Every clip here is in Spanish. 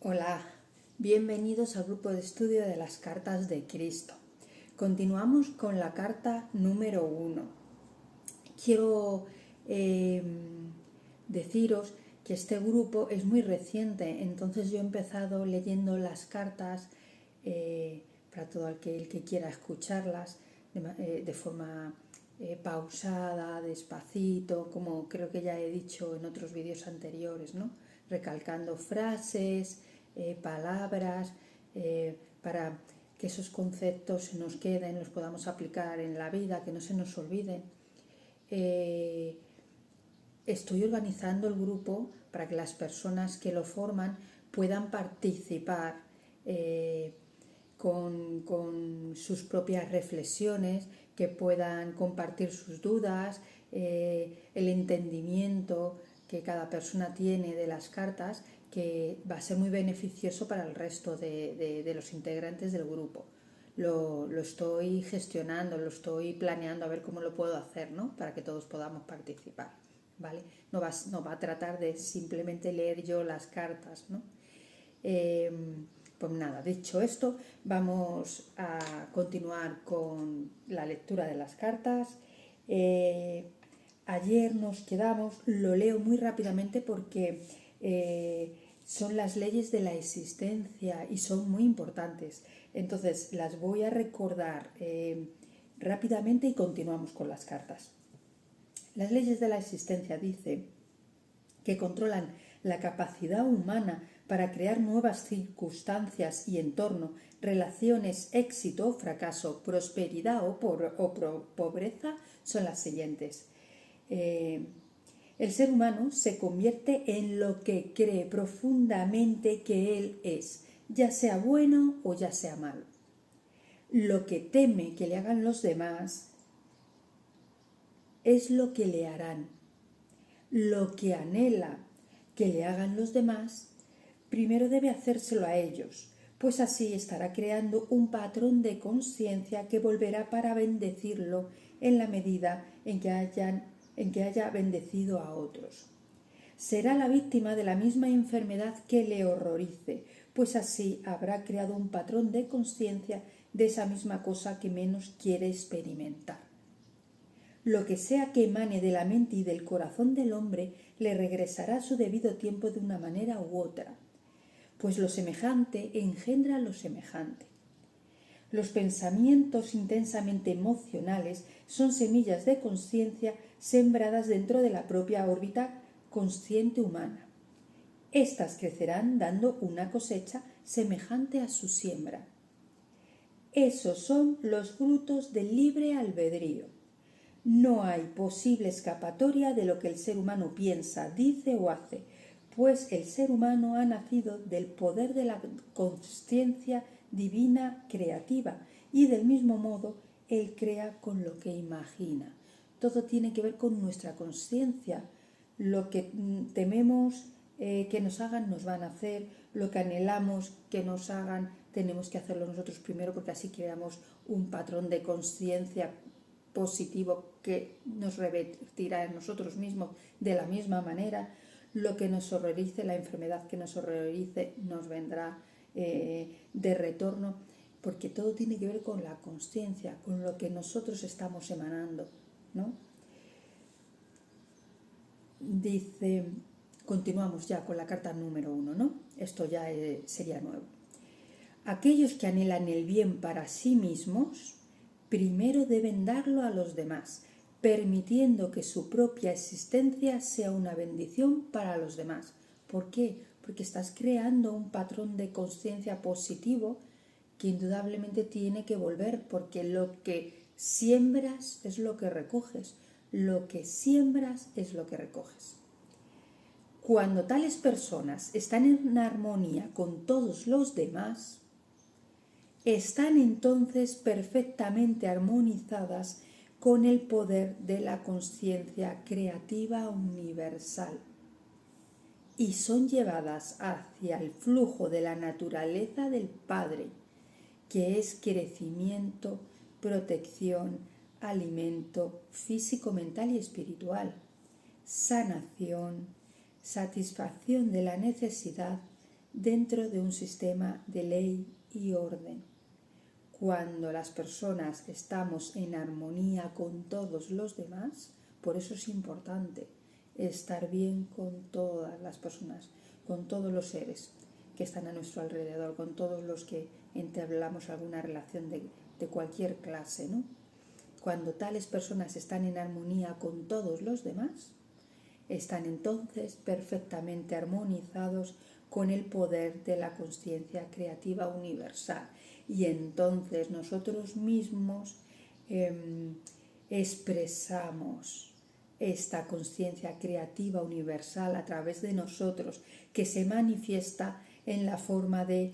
Hola, bienvenidos al grupo de estudio de las cartas de Cristo. Continuamos con la carta número 1. Quiero deciros que este grupo es muy reciente, entonces yo he empezado leyendo las cartas para todo aquel que quiera escucharlas de forma pausada, despacito, como creo que ya he dicho en otros vídeos anteriores, ¿no? Recalcando frases, palabras, para que esos conceptos se nos queden, los podamos aplicar en la vida, que no se nos olviden. Estoy organizando el grupo para que las personas que lo forman puedan participar con sus propias reflexiones, que puedan compartir sus dudas, el entendimiento que cada persona tiene de las cartas, que va a ser muy beneficioso para el resto de los integrantes del grupo. Lo estoy gestionando, lo estoy planeando a ver cómo lo puedo hacer, ¿no? Para que todos podamos participar, ¿vale? No va a tratar de simplemente leer yo las cartas, ¿no? Pues nada, dicho esto, vamos a continuar con la lectura de las cartas. Ayer nos quedamos, lo leo muy rápidamente porque son las leyes de la existencia y son muy importantes. Entonces las voy a recordar rápidamente y continuamos con las cartas. Las leyes de la existencia dicen que controlan la capacidad humana para crear nuevas circunstancias y entorno, relaciones, éxito o fracaso, prosperidad o pobreza, son las siguientes. El ser humano se convierte en lo que cree profundamente que él es, ya sea bueno o ya sea malo. Lo que teme que le hagan los demás es lo que le harán. Lo que anhela que le hagan los demás, primero debe hacérselo a ellos, pues así estará creando un patrón de conciencia que volverá para bendecirlo en la medida en que haya bendecido a otros. Será la víctima de la misma enfermedad que le horrorice, pues así habrá creado un patrón de conciencia de esa misma cosa que menos quiere experimentar. Lo que sea que emane de la mente y del corazón del hombre le regresará a su debido tiempo de una manera u otra, pues lo semejante engendra lo semejante. Los pensamientos intensamente emocionales son semillas de conciencia sembradas dentro de la propia órbita consciente humana. Estas crecerán dando una cosecha semejante a su siembra. Esos son los frutos del libre albedrío. No hay posible escapatoria de lo que el ser humano piensa, dice o hace, pues el ser humano ha nacido del poder de la consciencia divina creativa y del mismo modo él crea con lo que imagina. Todo tiene que ver con nuestra consciencia. Lo que tememos que nos hagan, nos van a hacer. Lo que anhelamos que nos hagan, tenemos que hacerlo nosotros primero, porque así creamos un patrón de conciencia positivo que nos revertirá en nosotros mismos de la misma manera. Lo que nos horrorice, la enfermedad que nos horrorice, nos vendrá de retorno, porque todo tiene que ver con la consciencia, con lo que nosotros estamos emanando, ¿no? Dice, continuamos ya con la carta número 1, ¿no? Esto ya sería nuevo. Aquellos que anhelan el bien para sí mismos, primero deben darlo a los demás, permitiendo que su propia existencia sea una bendición para los demás. ¿Por qué? Porque estás creando un patrón de conciencia positivo que indudablemente tiene que volver, porque lo que siembras es lo que recoges. Lo que siembras es lo que recoges. Cuando tales personas están en armonía con todos los demás, están entonces perfectamente armonizadas con el poder de la conciencia creativa universal y son llevadas hacia el flujo de la naturaleza del Padre, que es crecimiento, protección, alimento físico, mental y espiritual, sanación, satisfacción de la necesidad, dentro de un sistema de ley y orden. Cuando las personas estamos en armonía con todos los demás, por eso es importante estar bien con todas las personas, con todos los seres que están a nuestro alrededor, con todos los que entablamos alguna relación de cualquier clase, ¿no? Cuando tales personas están en armonía con todos los demás, están entonces perfectamente armonizados con el poder de la consciencia creativa universal. Y entonces nosotros mismos expresamos esta consciencia creativa universal a través de nosotros, que se manifiesta en la forma de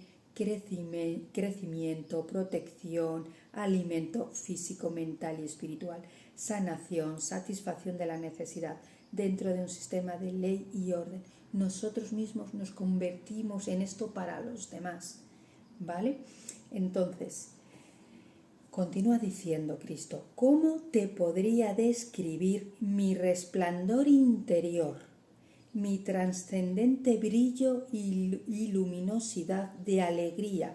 crecimiento, protección, alimento físico, mental y espiritual, sanación, satisfacción de la necesidad dentro de un sistema de ley y orden. Nosotros mismos nos convertimos en esto para los demás, ¿vale? Entonces, continúa diciendo Cristo: ¿cómo te podría describir mi resplandor interior, mi trascendente brillo y luminosidad de alegría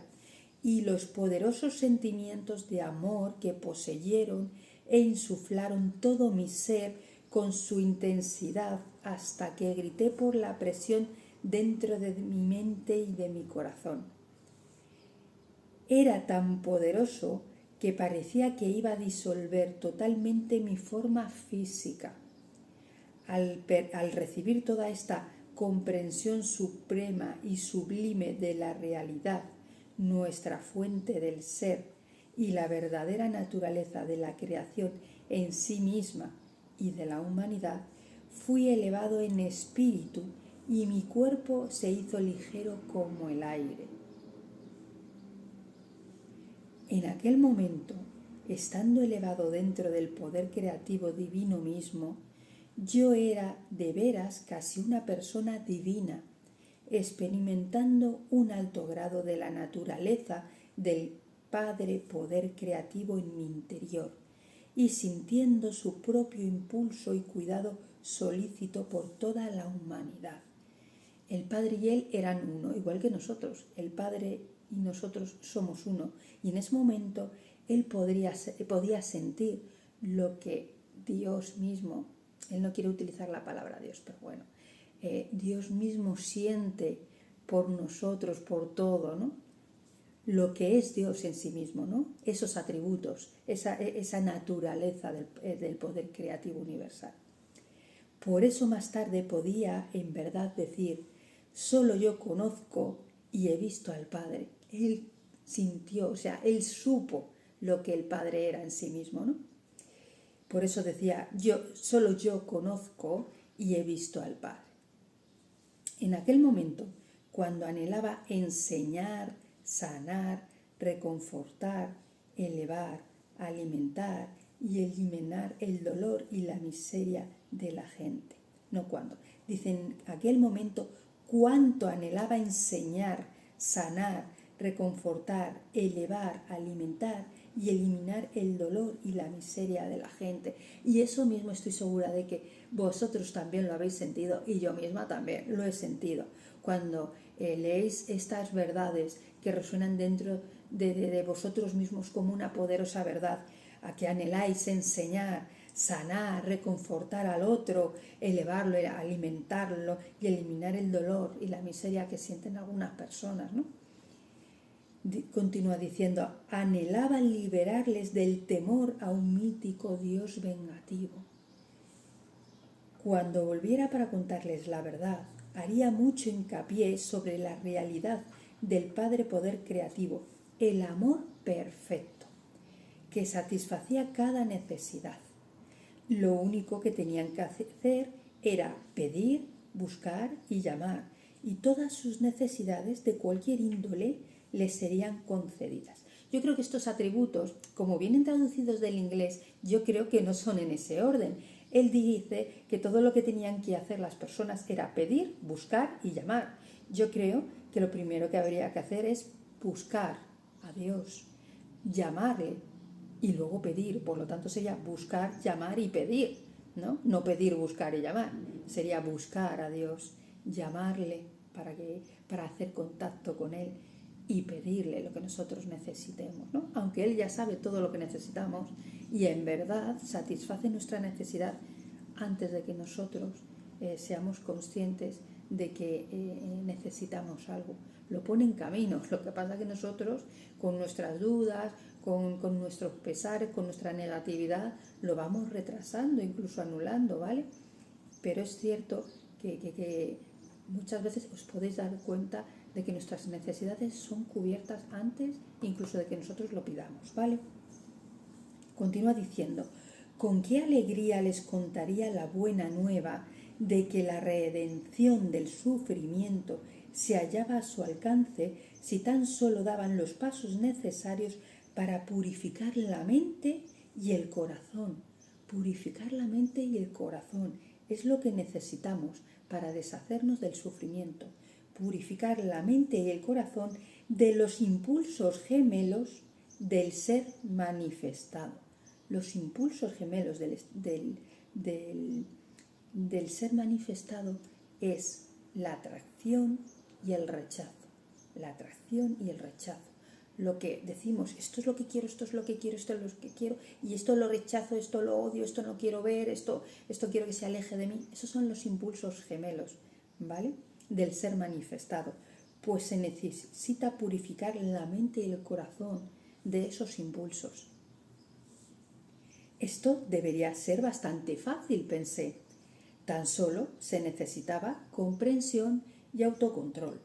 y los poderosos sentimientos de amor que poseyeron e insuflaron todo mi ser con su intensidad hasta que grité por la presión dentro de mi mente y de mi corazón? Era tan poderoso que parecía que iba a disolver totalmente mi forma física. Al recibir toda esta comprensión suprema y sublime de la realidad, nuestra fuente del ser y la verdadera naturaleza de la creación en sí misma y de la humanidad, fui elevado en espíritu y mi cuerpo se hizo ligero como el aire. En aquel momento, estando elevado dentro del poder creativo divino mismo, yo era de veras casi una persona divina, experimentando un alto grado de la naturaleza del Padre Poder Creativo en mi interior y sintiendo su propio impulso y cuidado solícito por toda la humanidad. El Padre y Él eran uno, igual que nosotros. El Padre y nosotros somos uno. Y en ese momento Él podía sentir lo que Dios mismo, Él no quiere utilizar la palabra Dios, pero bueno, Dios mismo siente por nosotros, por todo, ¿no? Lo que es Dios en sí mismo, ¿no? Esos atributos, esa naturaleza del poder creativo universal. Por eso más tarde podía en verdad decir: solo yo conozco y he visto al Padre. Él sintió, o sea, él supo lo que el Padre era en sí mismo, ¿no? Por eso decía: solo yo conozco y he visto al Padre. En aquel momento, cuando anhelaba enseñar, sanar, reconfortar, elevar, alimentar y eliminar el dolor y la miseria de la gente. No cuando. Dice: en aquel momento, cuánto anhelaba enseñar, sanar, reconfortar, elevar, alimentar y eliminar el dolor y la miseria de la gente. Y eso mismo estoy segura de que vosotros también lo habéis sentido y yo misma también lo he sentido. Cuando leéis estas verdades que resuenan dentro de vosotros mismos como una poderosa verdad, a que anheláis enseñar, sanar, reconfortar al otro, elevarlo, alimentarlo y eliminar el dolor y la miseria que sienten algunas personas, ¿no? Continúa diciendo: anhelaba liberarles del temor a un mítico Dios vengativo. Cuando volviera para contarles la verdad, haría mucho hincapié sobre la realidad del Padre Poder Creativo, el amor perfecto, que satisfacía cada necesidad. Lo único que tenían que hacer era pedir, buscar y llamar, y todas sus necesidades de cualquier índole les serían concedidas. Yo creo que estos atributos, como vienen traducidos del inglés, yo creo que no son en ese orden. Él dice que todo lo que tenían que hacer las personas era pedir, buscar y llamar. Yo creo que lo primero que habría que hacer es buscar a Dios, llamarle y luego pedir. Por lo tanto sería buscar, llamar y pedir, ¿no? No pedir, buscar y llamar. Sería buscar a Dios, llamarle para hacer contacto con Él y pedirle lo que nosotros necesitemos, ¿no? Aunque Él ya sabe todo lo que necesitamos y en verdad satisface nuestra necesidad antes de que nosotros seamos conscientes de que necesitamos algo. Lo pone en camino. Lo que pasa es que nosotros, con nuestras dudas, con nuestros pesares, con nuestra negatividad, lo vamos retrasando, incluso anulando, ¿vale? Pero es cierto que muchas veces os podéis dar cuenta de que nuestras necesidades son cubiertas antes incluso de que nosotros lo pidamos, ¿vale? Continúa diciendo, con qué alegría les contaría la buena nueva de que la redención del sufrimiento se hallaba a su alcance si tan solo daban los pasos necesarios para purificar la mente y el corazón. Purificar la mente y el corazón es lo que necesitamos para deshacernos del sufrimiento. Purificar la mente y el corazón de los impulsos gemelos del ser manifestado. Los impulsos gemelos del ser manifestado es la atracción y el rechazo. La atracción y el rechazo. Lo que decimos, esto es lo que quiero, esto es lo que quiero, esto es lo que quiero, y esto lo rechazo, esto lo odio, esto no quiero ver, esto quiero que se aleje de mí. Esos son los impulsos gemelos, ¿vale? Del ser manifestado. Pues se necesita purificar la mente y el corazón de esos impulsos. Esto debería ser bastante fácil, pensé. Tan solo se necesitaba comprensión y autocontrol.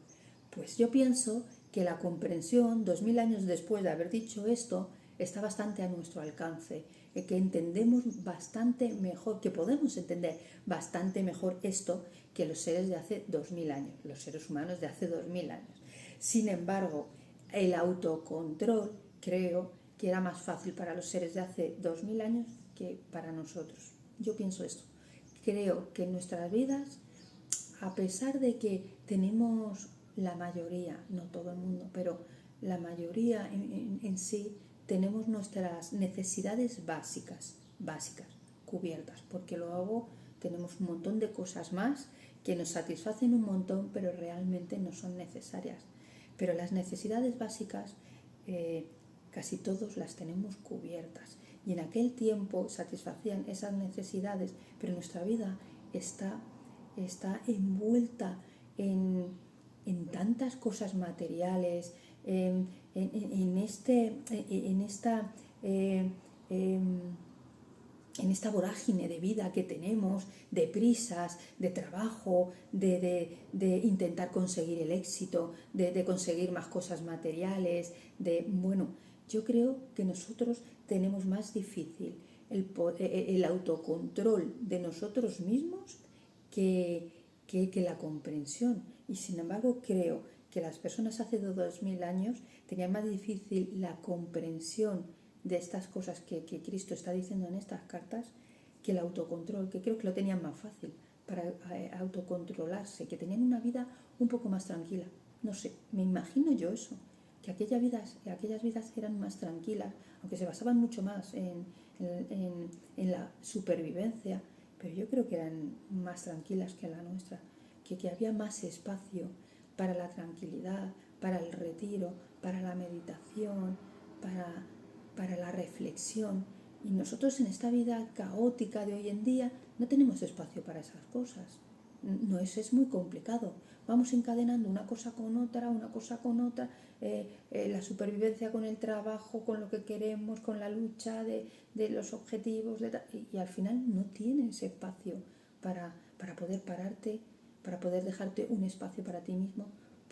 Pues yo pienso que la comprensión, 2000 años después de haber dicho esto, está bastante a nuestro alcance, que entendemos bastante mejor, que podemos entender bastante mejor esto que los seres de hace 2000 años, los seres humanos de hace 2000 años. Sin embargo, el autocontrol creo que era más fácil para los seres de hace 2000 años que para nosotros. Yo pienso esto. Creo que en nuestras vidas, a pesar de que tenemos la mayoría, no todo el mundo, pero la mayoría en sí, tenemos nuestras necesidades básicas cubiertas, porque luego tenemos un montón de cosas más que nos satisfacen un montón, pero realmente no son necesarias. Pero las necesidades básicas casi todos las tenemos cubiertas. Y en aquel tiempo satisfacían esas necesidades, pero nuestra vida está envuelta en tantas cosas materiales, en esta vorágine de vida que tenemos, de prisas, de trabajo, de intentar conseguir el éxito, de conseguir más cosas materiales, yo creo que nosotros tenemos más difícil el autocontrol de nosotros mismos que la comprensión. Y sin embargo creo que las personas hace 2000 años tenían más difícil la comprensión de estas cosas que Cristo está diciendo en estas cartas que el autocontrol, que creo que lo tenían más fácil para autocontrolarse, que tenían una vida un poco más tranquila. No sé, me imagino yo eso, que aquellas vidas eran más tranquilas, aunque se basaban mucho más en la supervivencia, pero yo creo que eran más tranquilas que la nuestra, que había más espacio para la tranquilidad, para el retiro, para la meditación, para la reflexión. Y nosotros en esta vida caótica de hoy en día no tenemos espacio para esas cosas. No, es muy complicado. Vamos encadenando una cosa con otra, la supervivencia con el trabajo, con lo que queremos, con la lucha de los objetivos, y al final no tienes espacio para poder pararte, para poder dejarte un espacio para ti mismo,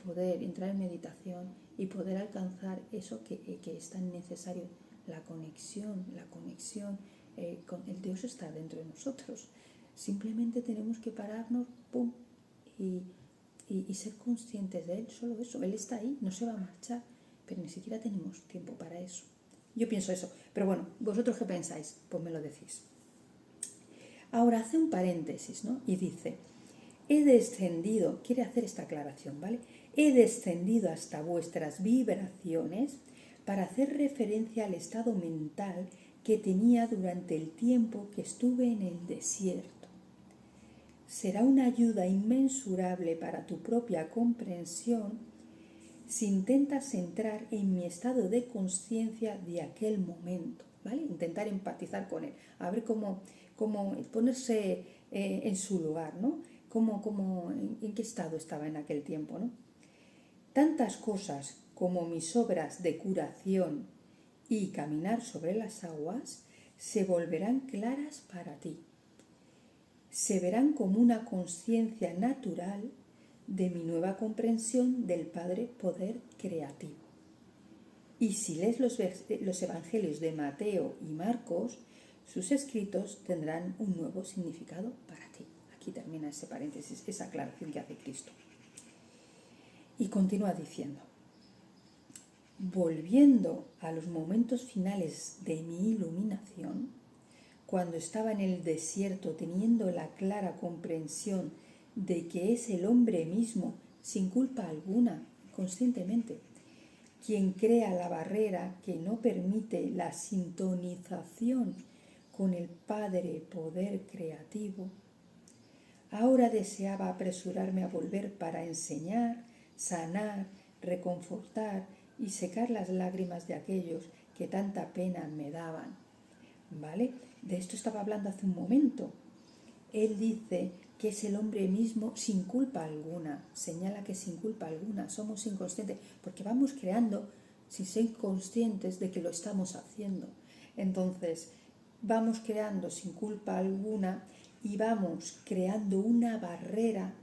poder entrar en meditación y poder alcanzar eso que es tan necesario, la conexión con el Dios está dentro de nosotros. Simplemente tenemos que pararnos, pum, y ser conscientes de Él, solo eso. Él está ahí, no se va a marchar, pero ni siquiera tenemos tiempo para eso. Yo pienso eso, pero bueno, ¿vosotros qué pensáis? Pues me lo decís. Ahora hace un paréntesis, ¿no? Y dice, he descendido, quiere hacer esta aclaración, ¿vale? He descendido hasta vuestras vibraciones para hacer referencia al estado mental que tenía durante el tiempo que estuve en el desierto. será una ayuda inmensurable para tu propia comprensión si intentas entrar en mi estado de conciencia de aquel momento, ¿vale? Intentar empatizar con él, a ver cómo ponerse en su lugar, ¿no? En qué estado estaba en aquel tiempo, ¿no? Tantas cosas como mis obras de curación y caminar sobre las aguas se volverán claras para ti. Se verán como una conciencia natural de mi nueva comprensión del Padre Poder Creativo. Y si lees los evangelios de Mateo y Marcos, sus escritos tendrán un nuevo significado para ti. Aquí termina ese paréntesis, esa aclaración que hace Cristo. Y continúa diciendo: volviendo a los momentos finales de mi iluminación, cuando estaba en el desierto teniendo la clara comprensión de que es el hombre mismo, sin culpa alguna, conscientemente, quien crea la barrera que no permite la sintonización con el Padre Poder Creativo, ahora deseaba apresurarme a volver para enseñar, sanar, reconfortar y secar las lágrimas de aquellos que tanta pena me daban. ¿Vale? De esto estaba hablando hace un momento. Él dice que es el hombre mismo sin culpa alguna. Señala que sin culpa alguna. Somos inconscientes porque vamos creando sin ser conscientes de que lo estamos haciendo. Entonces, vamos creando sin culpa alguna y vamos creando una barrera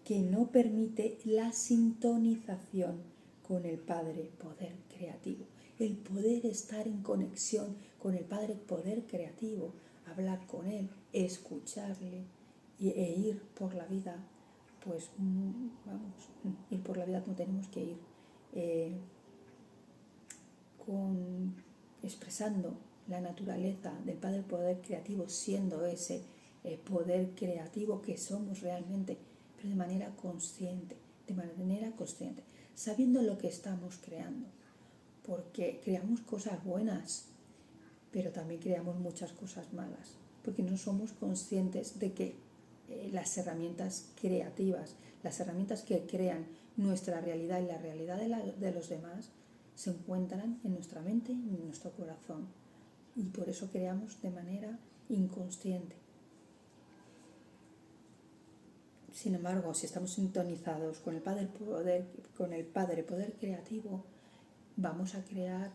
que no permite la sintonización con el Padre Poder Creativo. El poder estar en conexión con el Padre Poder Creativo, hablar con Él, escucharle e ir por la vida, pues ir por la vida como tenemos que ir, expresando la naturaleza del Padre Poder Creativo, siendo ese poder creativo que somos realmente, pero de manera consciente, sabiendo lo que estamos creando, porque creamos cosas buenas, pero también creamos muchas cosas malas, porque no somos conscientes de que las herramientas creativas, las herramientas que crean nuestra realidad y la realidad de los demás, se encuentran en nuestra mente y en nuestro corazón, y por eso creamos de manera inconsciente. Sin embargo, si estamos sintonizados con el Padre Poder Creativo, vamos a crear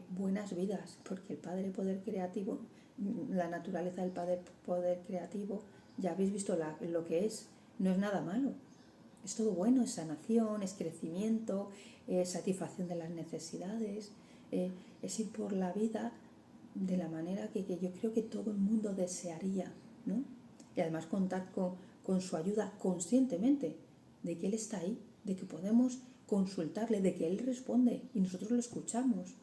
buenas vidas, porque el Padre Poder Creativo, la naturaleza del Padre Poder Creativo, ya habéis visto lo que es, no es nada malo, es todo bueno, es sanación, es crecimiento, es satisfacción de las necesidades, es ir por la vida de la manera que yo creo que todo el mundo desearía, ¿no? Y además contar con su ayuda conscientemente, de que Él está ahí, de que podemos consultarle, de que Él responde y nosotros lo escuchamos.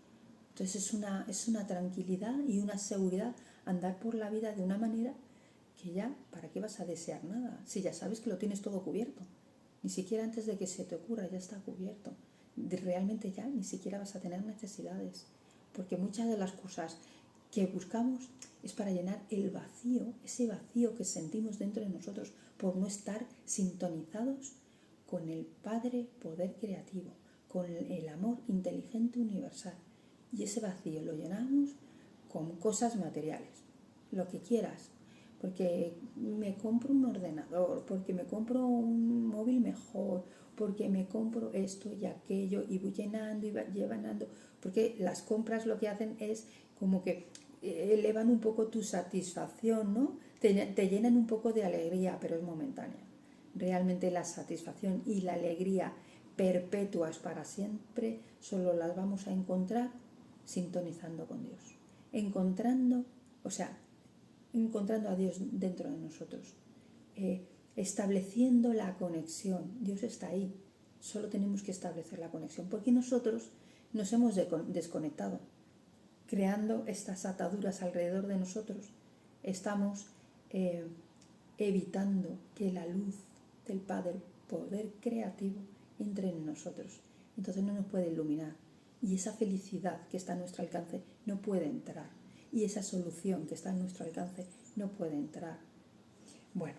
Entonces es una tranquilidad y una seguridad andar por la vida de una manera que ya, ¿para qué vas a desear nada? Si ya sabes que lo tienes todo cubierto. Ni siquiera antes de que se te ocurra ya está cubierto. Realmente ya ni siquiera vas a tener necesidades. Porque muchas de las cosas que buscamos es para llenar el vacío, ese vacío que sentimos dentro de nosotros por no estar sintonizados con el Padre Poder Creativo, con el amor inteligente universal. Y ese vacío lo llenamos con cosas materiales, lo que quieras, porque me compro un ordenador, porque me compro un móvil mejor, porque me compro esto y aquello, y voy llenando y llenando, porque las compras lo que hacen es como que elevan un poco tu satisfacción, ¿no? Te llenan un poco de alegría, pero es momentánea. Realmente la satisfacción y la alegría perpetuas para siempre solo las vamos a encontrar sintonizando con Dios, encontrando a Dios dentro de nosotros, estableciendo la conexión. Dios está ahí, solo tenemos que establecer la conexión, porque nosotros nos hemos desconectado, creando estas ataduras alrededor de nosotros. Estamos evitando que la luz del Padre Poder Creativo entre en nosotros. Entonces no nos puede iluminar. Y esa felicidad que está a nuestro alcance no puede entrar. Y esa solución que está a nuestro alcance no puede entrar. Bueno,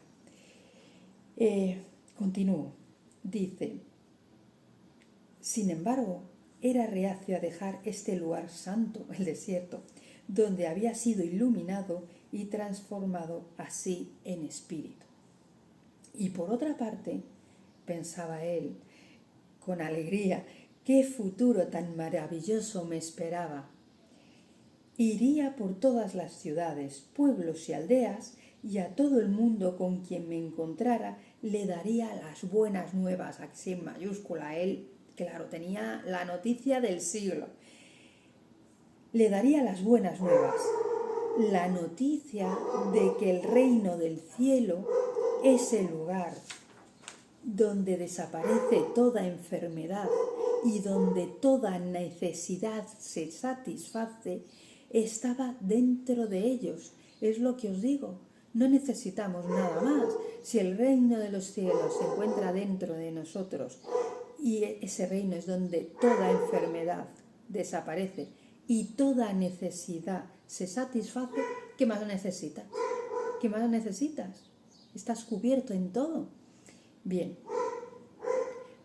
Continúo. Dice, sin embargo, era reacio a dejar este lugar santo, el desierto, donde había sido iluminado y transformado así en espíritu. Y por otra parte, pensaba él con alegría, qué futuro tan maravilloso me esperaba. Iría por todas las ciudades, pueblos y aldeas, y a todo el mundo con quien me encontrara le daría las buenas nuevas, así en mayúscula. Él, claro, tenía la noticia del siglo. Le daría las buenas nuevas, la noticia de que el reino del cielo es el lugar donde desaparece toda enfermedad y donde toda necesidad se satisface, estaba dentro de ellos. Es lo que os digo, no necesitamos nada más. Si el reino de los cielos se encuentra dentro de nosotros y ese reino es donde toda enfermedad desaparece y toda necesidad se satisface, ¿qué más necesitas? ¿Qué más necesitas? Estás cubierto en todo. Bien,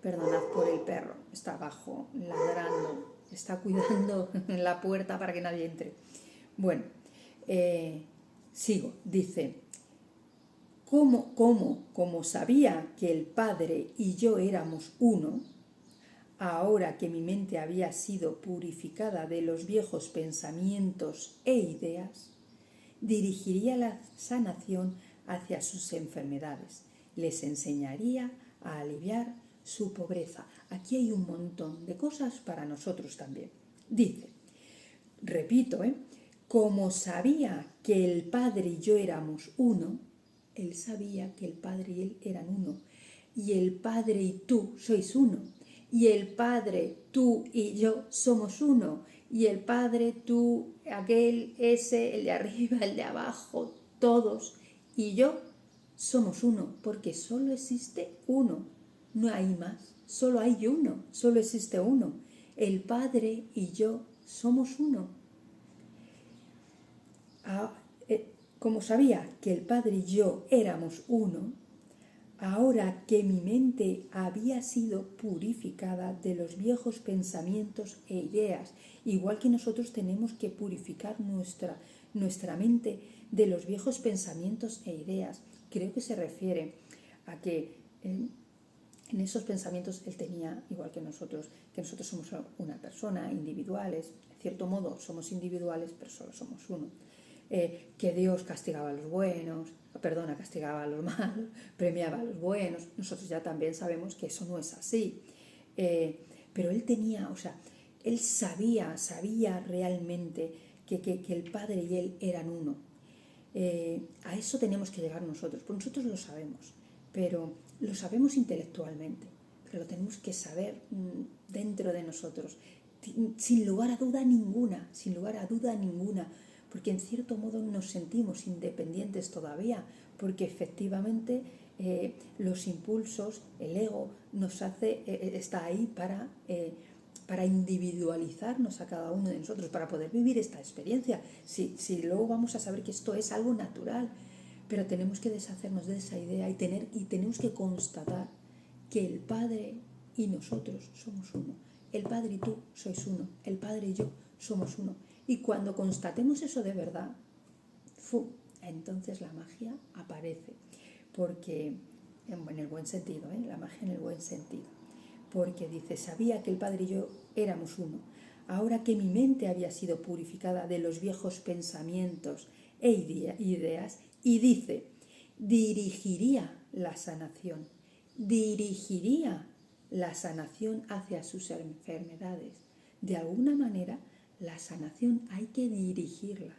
perdonad por el perro, está abajo ladrando, está cuidando la puerta para que nadie entre. Bueno, sigo, dice, como sabía que el Padre y yo éramos uno, ahora que mi mente había sido purificada de los viejos pensamientos e ideas, dirigiría la sanación hacia sus enfermedades, les enseñaría a aliviar su pobreza. Aquí hay un montón de cosas para nosotros también. Dice, repito, como sabía que el Padre y yo éramos uno, él sabía que el Padre y él eran uno, y el Padre y tú sois uno, y el Padre, tú y yo somos uno, y el Padre, tú, aquel, ese, el de arriba, el de abajo, todos, y yo somos uno, porque solo existe uno, no hay más, solo hay uno, solo existe uno. El Padre y yo somos uno. Como sabía que el Padre y yo éramos uno, ahora que mi mente había sido purificada de los viejos pensamientos e ideas, igual que nosotros tenemos que purificar nuestra mente de los viejos pensamientos e ideas, creo que se refiere a que en esos pensamientos él tenía, igual que nosotros somos una persona, individuales, en cierto modo somos individuales, pero solo somos uno. Que Dios castigaba a los buenos, castigaba a los malos, premiaba a los buenos. Nosotros ya también sabemos que eso no es así. Pero él tenía, él sabía realmente que el Padre y él eran uno. A eso tenemos que llegar nosotros, porque nosotros lo sabemos, pero lo sabemos intelectualmente, pero lo tenemos que saber dentro de nosotros, sin lugar a duda ninguna, porque en cierto modo nos sentimos independientes todavía, porque efectivamente los impulsos, el ego, está ahí para individualizarnos a cada uno de nosotros, para poder vivir esta experiencia. Si luego vamos a saber que esto es algo natural, pero tenemos que deshacernos de esa idea y tenemos que constatar que el Padre y nosotros somos uno. El Padre y tú sois uno. El Padre y yo somos uno. Y cuando constatemos eso de verdad, entonces la magia aparece. Porque, en el buen sentido, la magia en el buen sentido. Porque dice, sabía que el Padre y yo éramos uno. Ahora que mi mente había sido purificada de los viejos pensamientos e ideas, y dice, dirigiría la sanación hacia sus enfermedades. De alguna manera, la sanación hay que dirigirla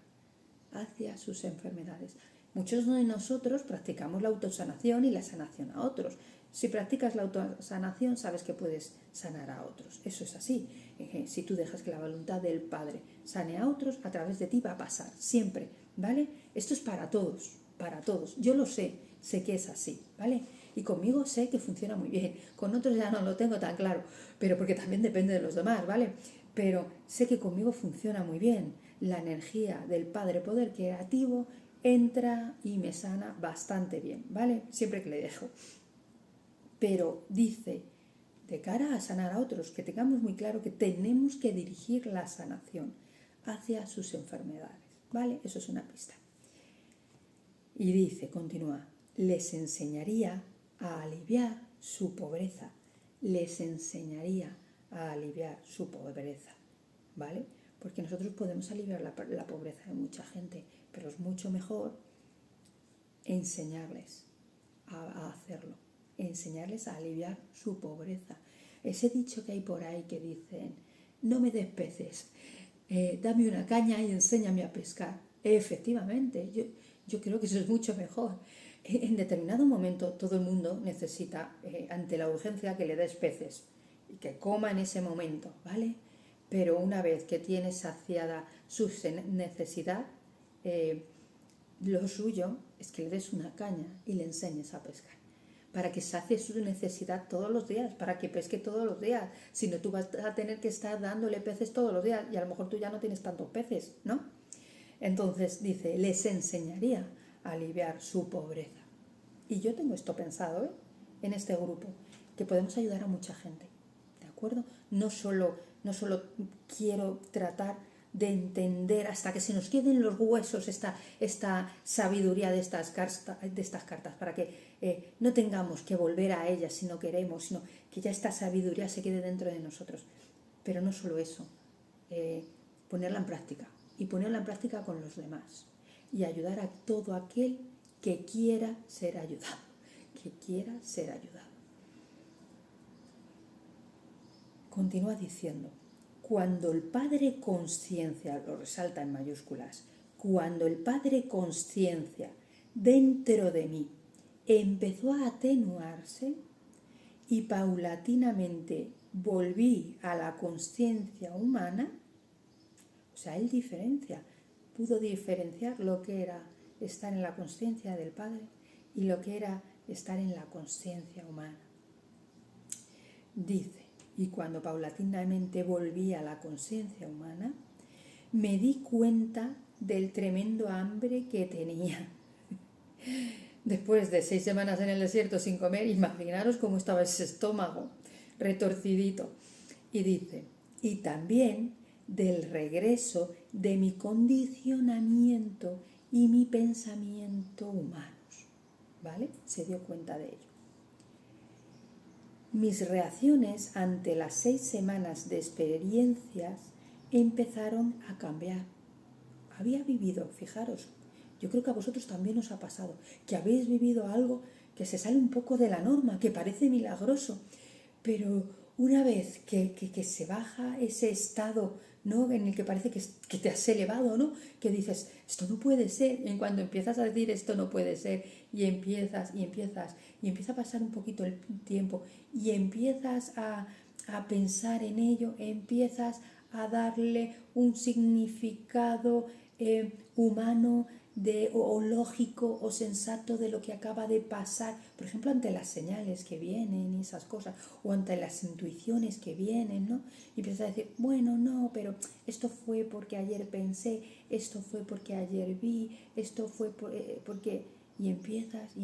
hacia sus enfermedades. Muchos de nosotros practicamos la autosanación y la sanación a otros. Si practicas la autosanación, sabes que puedes sanar a otros. Eso es así. Si tú dejas que la voluntad del Padre sane a otros, a través de ti va a pasar, siempre, ¿vale? Esto es para todos. Yo lo sé que es así, ¿vale? Y conmigo sé que funciona muy bien. Con otros ya no lo tengo tan claro, pero porque también depende de los demás, ¿vale? Pero sé que conmigo funciona muy bien. La energía del Padre Poder Creativo entra y me sana bastante bien, ¿vale? Siempre que le dejo. pero dice, de cara a sanar a otros, que tengamos muy claro que tenemos que dirigir la sanación hacia sus enfermedades, ¿vale? Eso es una pista. Y dice, continúa, les enseñaría a aliviar su pobreza, les enseñaría a aliviar su pobreza, ¿vale? Porque nosotros podemos aliviar la pobreza de mucha gente, pero es mucho mejor enseñarles a hacerlo, enseñarles a aliviar su pobreza. Ese dicho que hay por ahí que dicen, no me des peces, dame una caña y enséñame a pescar. Efectivamente, yo creo que eso es mucho mejor. En determinado momento todo el mundo necesita, ante la urgencia, que le des peces y que coma en ese momento, ¿vale? Pero una vez que tienes saciada su necesidad, lo suyo es que le des una caña y le enseñes a pescar, para que sacie su necesidad todos los días, para que pesque todos los días. Si no, tú vas a tener que estar dándole peces todos los días y a lo mejor tú ya no tienes tantos peces, ¿no? Entonces dice, les enseñaría a aliviar su pobreza. Y yo tengo esto pensado, en este grupo, que podemos ayudar a mucha gente, ¿de acuerdo? No solo quiero tratar de entender hasta que se nos queden los huesos esta sabiduría de estas cartas, para que no tengamos que volver a ellas si no queremos, sino que ya esta sabiduría se quede dentro de nosotros. Pero no solo eso, ponerla en práctica, y ponerla en práctica con los demás, y ayudar a todo aquel que quiera ser ayudado, que quiera ser ayudado. Continúa diciendo, cuando el Padre Conciencia, lo resalta en mayúsculas, cuando el Padre Conciencia dentro de mí empezó a atenuarse y paulatinamente volví a la conciencia humana, o sea, él pudo diferenciar lo que era estar en la conciencia del Padre y lo que era estar en la conciencia humana. Dice, y cuando paulatinamente volví a la conciencia humana, me di cuenta del tremendo hambre que tenía. Después de 6 semanas en el desierto sin comer, imaginaros cómo estaba ese estómago retorcidito. Y dice, y también del regreso de mi condicionamiento y mi pensamiento humanos, ¿vale? Se dio cuenta de ello. Mis reacciones ante las 6 semanas de experiencias empezaron a cambiar. Había vivido, fijaros, yo creo que a vosotros también os ha pasado, que habéis vivido algo que se sale un poco de la norma, que parece milagroso, pero una vez que se baja ese estado, ¿no?, en el que parece que te has elevado, ¿no?, que dices, esto no puede ser, y cuando empiezas a decir esto no puede ser, y empieza a pasar un poquito el tiempo, y empiezas a pensar en ello, empiezas a darle un significado humano o lógico o sensato de lo que acaba de pasar, por ejemplo, ante las señales que vienen y esas cosas, o ante las intuiciones que vienen, ¿no? Y empiezas a decir, bueno, no, pero esto fue porque ayer pensé, esto fue porque ayer vi, esto fue porque... Y empiezas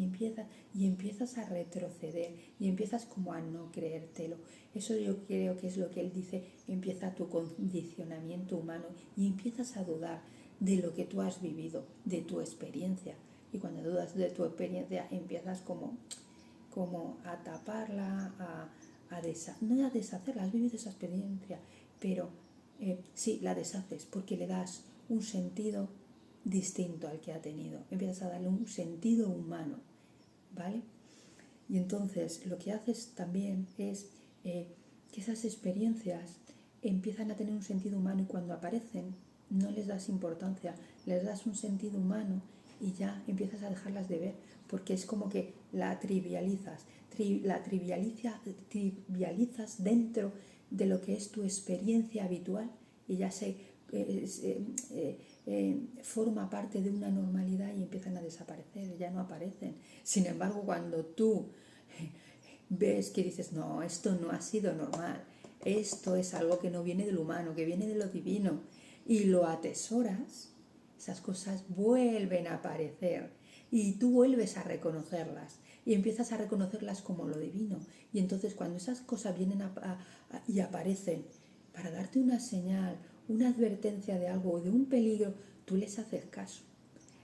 a retroceder, y empiezas como a no creértelo. Eso yo creo que es lo que él dice, empieza tu condicionamiento humano y empiezas a dudar de lo que tú has vivido, de tu experiencia. Y cuando dudas de tu experiencia empiezas como a taparla, no a deshacerla, has vivido esa experiencia, pero sí, la deshaces porque le das un sentido distinto al que ha tenido, empiezas a darle un sentido humano, ¿vale? Y entonces lo que haces también es que esas experiencias empiezan a tener un sentido humano, y cuando aparecen no les das importancia, les das un sentido humano y ya empiezas a dejarlas de ver, porque es como que la trivializas dentro de lo que es tu experiencia habitual, y ya forma parte de una normalidad y empiezan a desaparecer, ya no aparecen. Sin embargo, cuando tú ves que dices, no, esto no ha sido normal, esto es algo que no viene del humano, que viene de lo divino, y lo atesoras, esas cosas vuelven a aparecer y tú vuelves a reconocerlas, y empiezas a reconocerlas como lo divino. Y entonces cuando esas cosas vienen y aparecen para darte una señal, una advertencia de algo o de un peligro, tú les haces caso.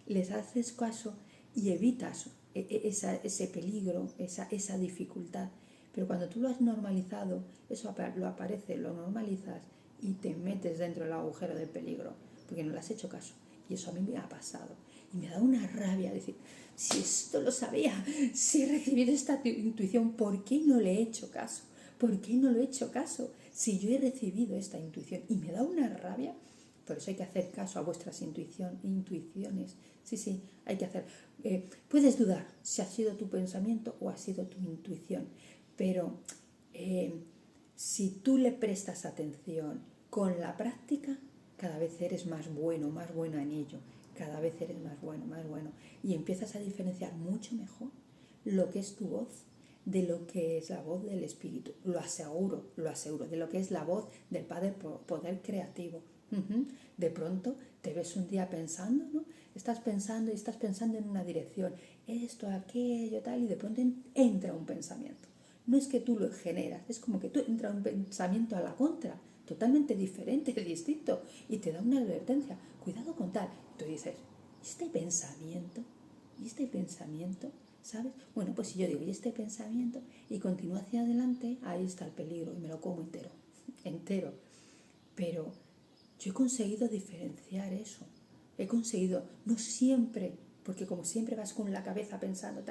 Les haces caso y evitas ese peligro, esa dificultad. Pero cuando tú lo has normalizado, eso lo aparece, lo normalizas y te metes dentro del agujero del peligro, porque no le has hecho caso. Y eso a mí me ha pasado. Y me da una rabia decir, si esto lo sabía, si he recibido esta intuición, ¿por qué no le he hecho caso? ¿Por qué no lo he hecho caso? Si yo he recibido esta intuición. Y me da una rabia. Por eso hay que hacer caso a vuestras intuiciones. Sí, hay que hacer. Puedes dudar si ha sido tu pensamiento o ha sido tu intuición. Pero si tú le prestas atención con la práctica, cada vez eres más bueno, más buena en ello. Cada vez eres más bueno, más bueno. Y empiezas a diferenciar mucho mejor lo que es tu voz de lo que es la voz del Espíritu. Lo aseguro, de lo que es la voz del Padre Poder Creativo. De pronto te ves un día pensando, ¿no? Estás pensando en una dirección, esto, aquello, tal, y de pronto entra un pensamiento. No es que tú lo generas, es como que tú entra un pensamiento a la contra, totalmente diferente, distinto, y te da una advertencia. Cuidado con tal. Tú dices, ¿y este pensamiento? ¿Sabes? Bueno, pues si yo digo, ¿y este pensamiento? Y continúo hacia adelante, ahí está el peligro y me lo como entero. Pero yo he conseguido diferenciar eso. He conseguido, no siempre, porque como siempre vas con la cabeza pensando,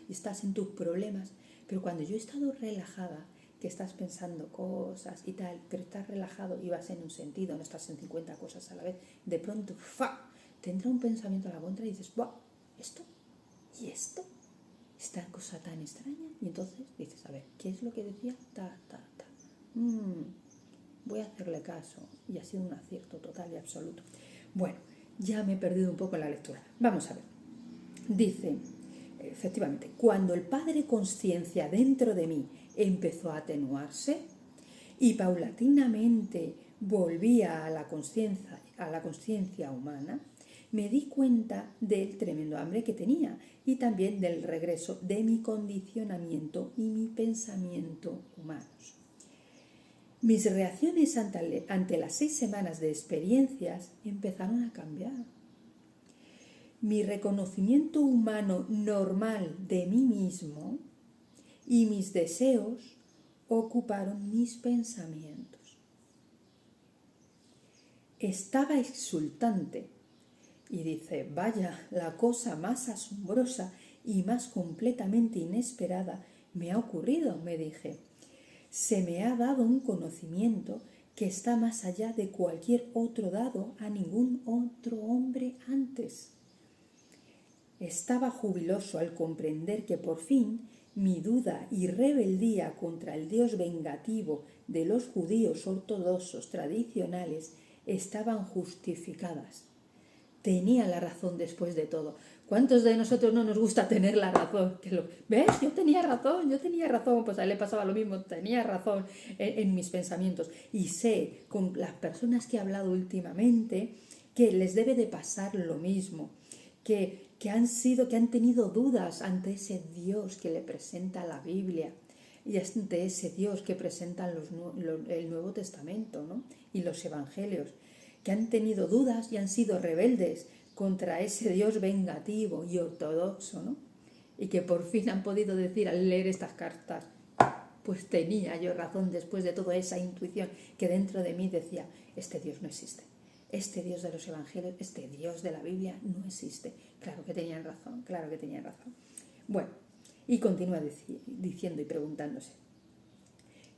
y estás en tus problemas, pero cuando yo he estado relajada, que estás pensando cosas y tal, pero estás relajado y vas en un sentido, no estás en 50 cosas a la vez, de pronto, ¡fa!, te entra un pensamiento a la contra y dices, ¡buah! ¿Esto? ¿Y esto? Esta cosa tan extraña. Y entonces dices, a ver, ¿qué es lo que decía? Voy a hacerle caso. Y ha sido un acierto total y absoluto. Bueno, ya me he perdido un poco en la lectura. Vamos a ver. Dice, efectivamente, cuando el Padre Conciencia dentro de mí empezó a atenuarse y paulatinamente volvía a la conciencia humana, me di cuenta del tremendo hambre que tenía y también del regreso de mi condicionamiento y mi pensamiento humanos. Mis reacciones ante las 6 semanas de experiencias empezaron a cambiar. Mi reconocimiento humano normal de mí mismo y mis deseos ocuparon mis pensamientos. Estaba exultante y dice, vaya, la cosa más asombrosa y más completamente inesperada me ha ocurrido, me dije. Se me ha dado un conocimiento que está más allá de cualquier otro dado a ningún otro hombre antes. Estaba jubiloso al comprender que por fin mi duda y rebeldía contra el Dios vengativo de los judíos ortodoxos tradicionales estaban justificadas. Tenía la razón después de todo. ¿Cuántos de nosotros no nos gusta tener la razón? ¿Ves? Yo tenía razón. Pues a él le pasaba lo mismo, tenía razón en mis pensamientos. Y sé, con las personas que he hablado últimamente, que les debe de pasar lo mismo. Que han tenido dudas ante ese Dios que le presenta la Biblia y ante ese Dios que presentan el Nuevo Testamento, ¿no? Y los Evangelios, que han tenido dudas y han sido rebeldes contra ese Dios vengativo y ortodoxo, ¿no? Y que por fin han podido decir al leer estas cartas, pues tenía yo razón después de toda esa intuición que dentro de mí decía, este Dios no existe. Este Dios de los Evangelios, este Dios de la Biblia no existe. Claro que tenían razón. Bueno, y continúa diciendo y preguntándose,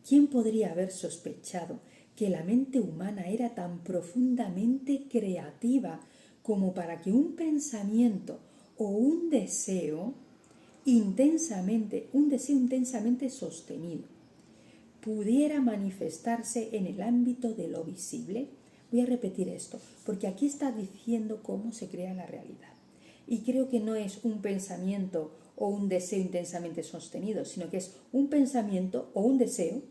¿quién podría haber sospechado que la mente humana era tan profundamente creativa como para que un pensamiento o un deseo intensamente sostenido pudiera manifestarse en el ámbito de lo visible? Voy a repetir esto, porque aquí está diciendo cómo se crea la realidad. Y creo que no es un pensamiento o un deseo intensamente sostenido, sino que es un pensamiento o un deseo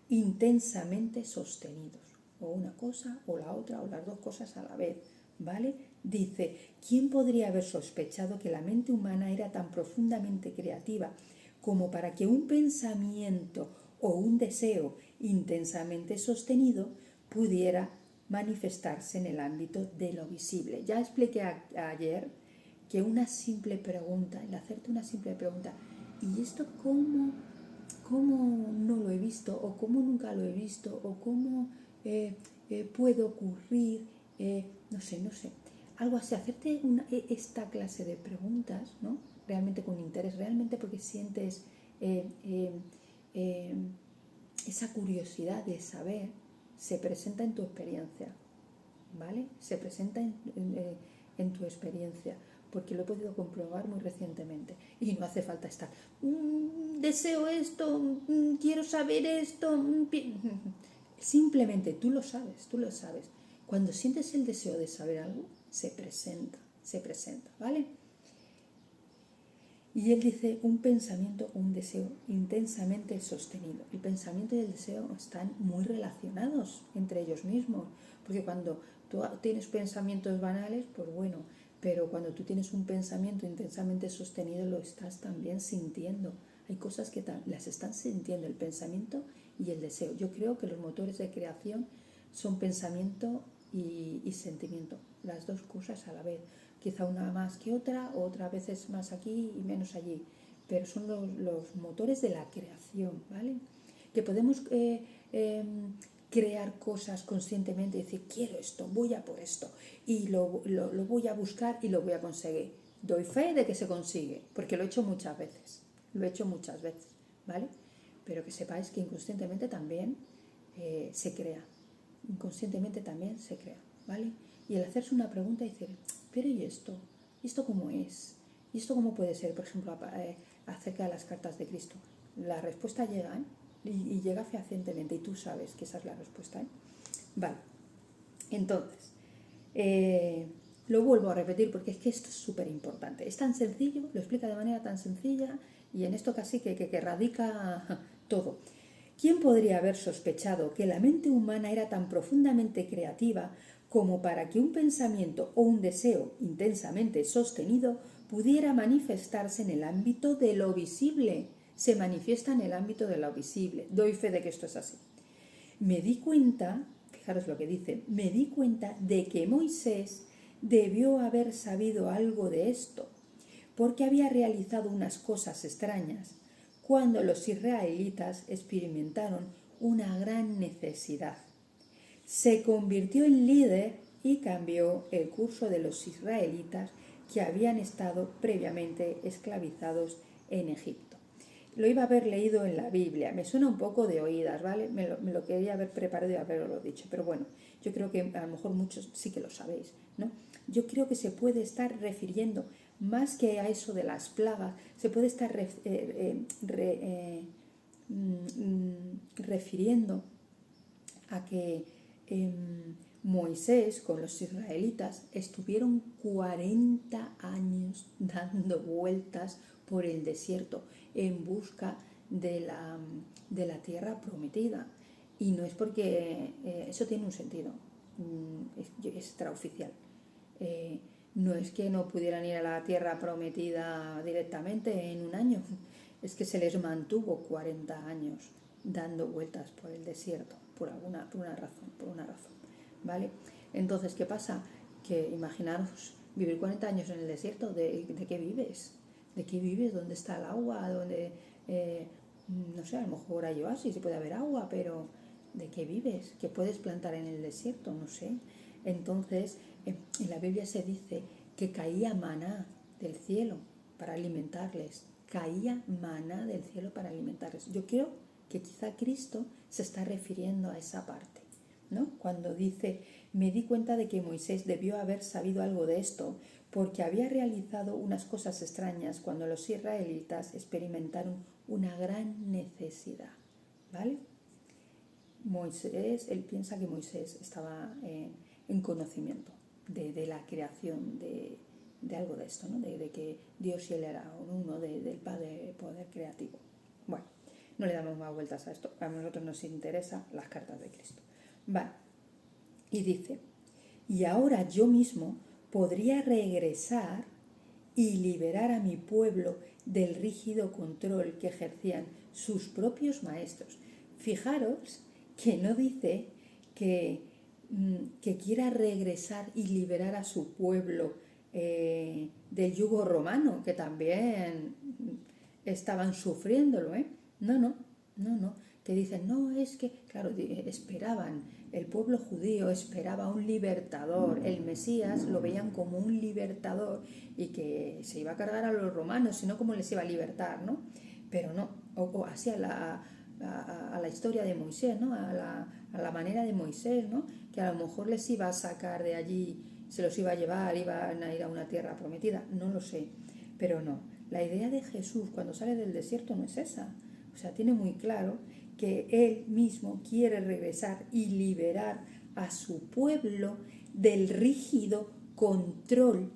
intensamente sostenidos. O una cosa o la otra o las dos cosas a la vez. ¿vale? Dice, ¿quién podría haber sospechado que la mente humana era tan profundamente creativa como para que un pensamiento o un deseo intensamente sostenido pudiera manifestarse en el ámbito de lo visible? Ya expliqué ayer que una simple pregunta, el hacerte una simple pregunta, ¿y esto cómo no lo he visto? ¿O cómo nunca lo he visto? ¿O cómo puede ocurrir? No sé. Algo así, hacerte esta clase de preguntas, ¿no? Realmente con interés, realmente porque sientes eh, esa curiosidad de saber, se presenta en tu experiencia, ¿vale? Se presenta en tu experiencia, porque lo he podido comprobar muy recientemente. Y no hace falta estar, deseo esto, quiero saber esto. Simplemente tú lo sabes. Cuando sientes el deseo de saber algo, se presenta, ¿vale? Y él dice un pensamiento, un deseo intensamente sostenido. El pensamiento y el deseo están muy relacionados entre ellos mismos, porque cuando tú tienes pensamientos banales, pues bueno, pero cuando tú tienes un pensamiento intensamente sostenido lo estás también sintiendo. Hay cosas que las están sintiendo, el pensamiento y el deseo. Yo creo que los motores de creación son pensamiento y sentimiento, las dos cosas a la vez. Quizá una más que otra, o otra veces más aquí y menos allí, pero son los motores de la creación, ¿vale? Que podemos crear cosas conscientemente y decir, quiero esto, voy a por esto, y lo voy a buscar y lo voy a conseguir. Doy fe de que se consigue, porque lo he hecho muchas veces, ¿vale? Pero que sepáis que inconscientemente también se crea, ¿vale? Y el hacerse una pregunta y decir, pero ¿y esto? ¿Y esto cómo es? ¿Y esto cómo puede ser? Por ejemplo, acerca de las cartas de Cristo. La respuesta llega, ¿eh? Y llega fehacientemente, y tú sabes que esa es la respuesta, ¿eh? Vale. Entonces, lo vuelvo a repetir porque es que esto es súper importante. Es tan sencillo, lo explica de manera tan sencilla, y en esto casi que radica todo. ¿Quién podría haber sospechado que la mente humana era tan profundamente creativa como para que un pensamiento o un deseo intensamente sostenido pudiera manifestarse en el ámbito de lo visible? Se manifiesta en el ámbito de lo visible. Doy fe de que esto es así. Me di cuenta, fijaros lo que dice, me di cuenta de que Moisés debió haber sabido algo de esto, porque había realizado unas cosas extrañas cuando los israelitas experimentaron una gran necesidad. Se convirtió en líder y cambió el curso de los israelitas que habían estado previamente esclavizados en Egipto. Lo iba a haber leído en la Biblia, me suena un poco de oídas, ¿vale? Me lo quería haber preparado y haberlo dicho, pero bueno, yo creo que a lo mejor muchos sí que lo sabéis, ¿no? Yo creo que se puede estar refiriendo, más que a eso de las plagas, se puede estar refiriendo a que Moisés con los israelitas estuvieron 40 años dando vueltas por el desierto en busca de la tierra prometida. Y no es porque eso tiene un sentido, es extraoficial. No es que no pudieran ir a la tierra prometida directamente en un año, es que se les mantuvo 40 años dando vueltas por el desierto, por una razón, ¿vale? Entonces, ¿qué pasa? Que imaginaros vivir 40 años en el desierto, ¿de qué vives? ¿De qué vives? ¿Dónde está el agua? ¿Dónde, no sé, a lo mejor hay oasis y puede haber agua, pero ¿de qué vives? ¿Qué puedes plantar en el desierto? No sé. Entonces, en la Biblia se dice que caía maná del cielo para alimentarles. Caía maná del cielo para alimentarles. Yo creo que quizá Cristo se está refiriendo a esa parte, ¿no? Cuando dice, me di cuenta de que Moisés debió haber sabido algo de esto, porque había realizado unas cosas extrañas cuando los israelitas experimentaron una gran necesidad, ¿vale? Moisés, él piensa que Moisés estaba en conocimiento de la creación de algo de esto, ¿no? De que Dios y él era uno, del poder creativo. Bueno, no le damos más vueltas a esto, a nosotros nos interesa las cartas de Cristo. Vale, y dice, y ahora yo mismo podría regresar y liberar a mi pueblo del rígido control que ejercían sus propios maestros. Fijaros que no dice que quiera regresar y liberar a su pueblo del yugo romano, que también estaban sufriéndolo, ¿eh? No, que dicen, no, es que, claro, esperaban, el pueblo judío esperaba un libertador, el Mesías lo veían como un libertador y que se iba a cargar a los romanos, sino cómo les iba a libertar, ¿no? Pero no, o así a la historia de Moisés, ¿no? A la manera de Moisés, ¿no? Que a lo mejor les iba a sacar de allí, se los iba a llevar, iban a ir a una tierra prometida, no lo sé, pero no. La idea de Jesús cuando sale del desierto no es esa. O sea, tiene muy claro que Él mismo quiere regresar y liberar a su pueblo del rígido control